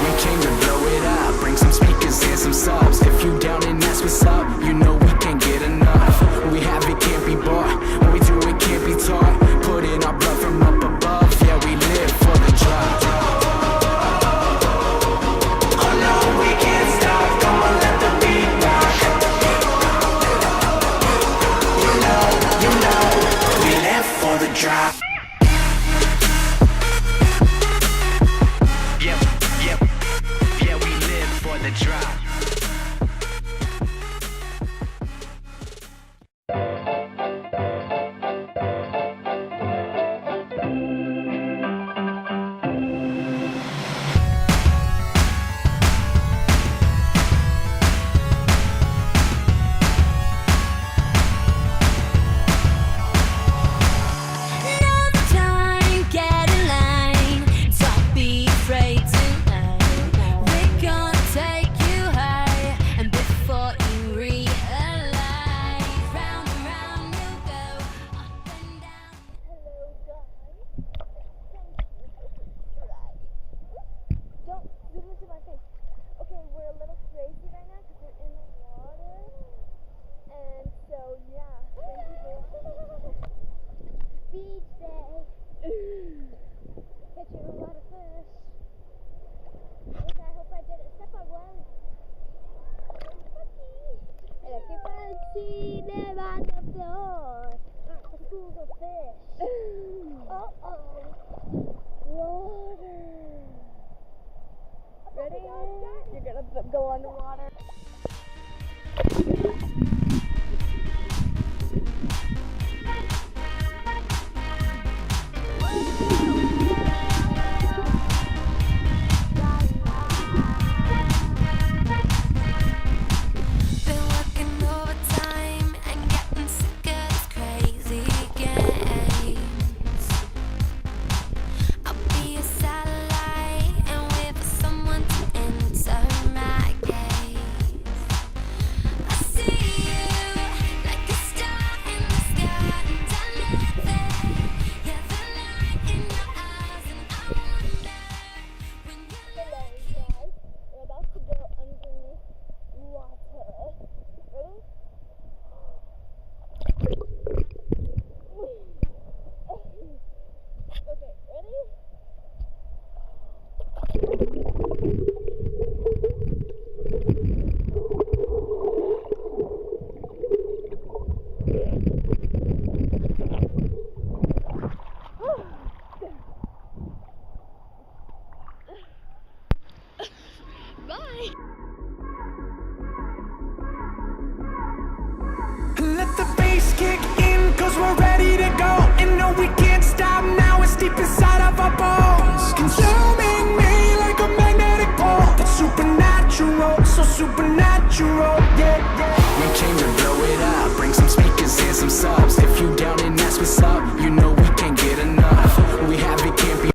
We came to blow it up, bring some speakers and some subs. If you down and ask what's up, you know we can't get enough. What we have, it can't be bought. What we do, it can't be taught. Put in our blood from up above. Yeah, we live for the drop. Oh no, we can't stop. Come on, let the beat rock. You know, we live for the drop. Yeah, we live for the drop. Ready? You're gonna go underwater. Let the bass kick in, cause we're ready to go. And no, we can't stop now, it's deep inside of our bones. Consuming me like a magnetic pole. It's supernatural, so supernatural, yeah.